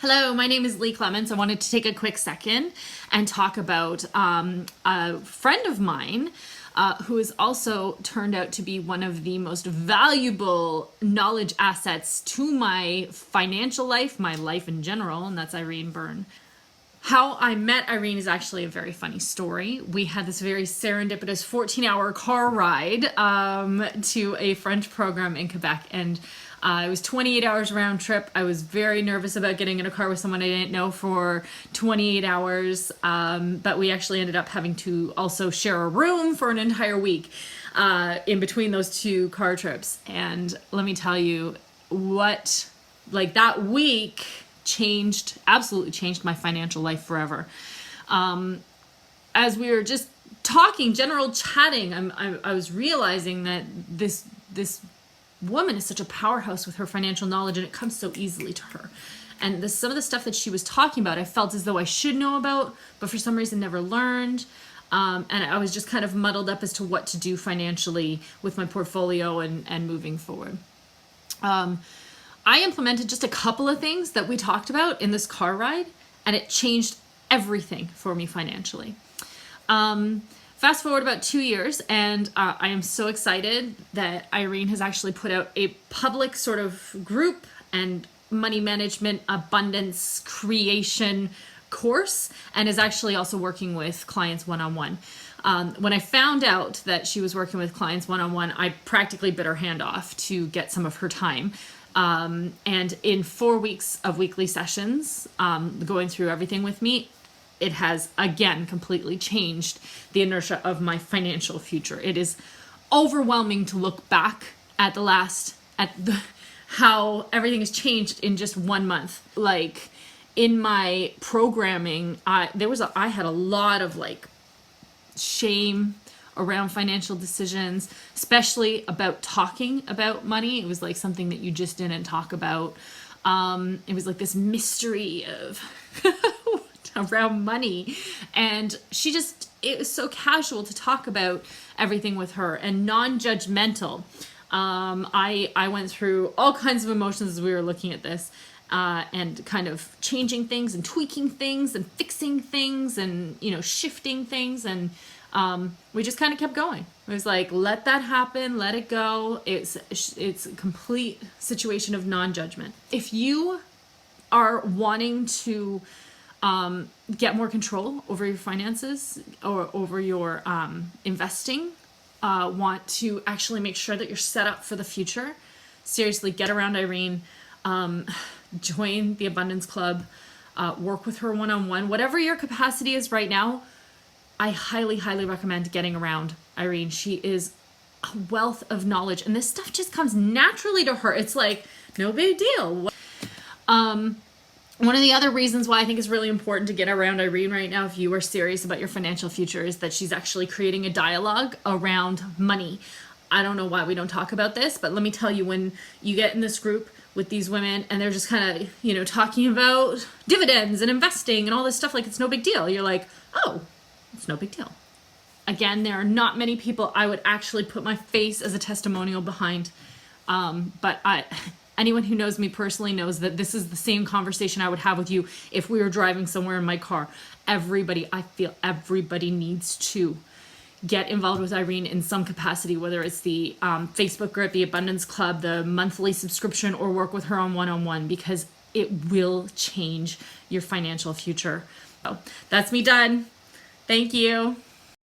Hello, my name is Leigh Clements. I wanted to take a quick second and talk about a friend of mine who has also turned out to be one of the most valuable knowledge assets to my financial life, my life in general, and that's Irene Byrne. How I met Irene is actually a very funny story. We had this very serendipitous 14-hour car ride to a French program in Quebec, and it was 28 hours round trip. I was very nervous about getting in a car with someone I didn't know for 28 hours, but we actually ended up having to also share a room for an entire week in between those two car trips. And let me tell you what, like that week absolutely changed my financial life forever. As we were just talking, general chatting, I was realizing that this woman is such a powerhouse with her financial knowledge, and it comes so easily to her. And some of the stuff that she was talking about, I felt as though I should know about, but for some reason never learned. And I was just kind of muddled up as to what to do financially with my portfolio and moving forward. I implemented just a couple of things that we talked about in this car ride, and it changed everything for me financially. Fast forward about 2 years, and I am so excited that Irene has actually put out a public sort of group and money management, abundance creation course, and is actually also working with clients one-on-one. When I found out that she was working with clients one-on-one, I practically bit her hand off to get some of her time. And in 4 weeks of weekly sessions, going through everything with me, it has again completely changed the inertia of my financial future. It is overwhelming to look back at how everything has changed in just 1 month. Like in my programming, I had a lot of like shame around financial decisions, especially about talking about money. It was like something that you just didn't talk about. It was like this mystery of around money, and it was so casual to talk about everything with her and non-judgmental. I went through all kinds of emotions as we were looking at this, and kind of changing things and tweaking things and fixing things and shifting things, and we just kind of kept going. It was like, let that happen, let it go. It's a complete situation of non-judgment. If you are wanting to get more control over your finances or over your investing, want to actually make sure that you're set up for the future, seriously, get around Irene, join the Abundance Club, work with her one-on-one. Whatever your capacity is right now, I highly, highly recommend getting around Irene. She is a wealth of knowledge, and this stuff just comes naturally to her. It's like, no big deal. One of the other reasons why I think it's really important to get around Irene right now, if you are serious about your financial future, is that she's actually creating a dialogue around money. I don't know why we don't talk about this, but let me tell you, when you get in this group with these women and they're just kind of, talking about dividends and investing and all this stuff like it's no big deal, you're like, oh, it's no big deal. Again, there are not many people I would actually put my face as a testimonial behind, but anyone who knows me personally knows that this is the same conversation I would have with you if we were driving somewhere in my car. I feel everybody needs to get involved with Irene in some capacity, whether it's the Facebook group, the Abundance Club, the monthly subscription, or work with her on one-on-one, because it will change your financial future. So that's me done. Thank you.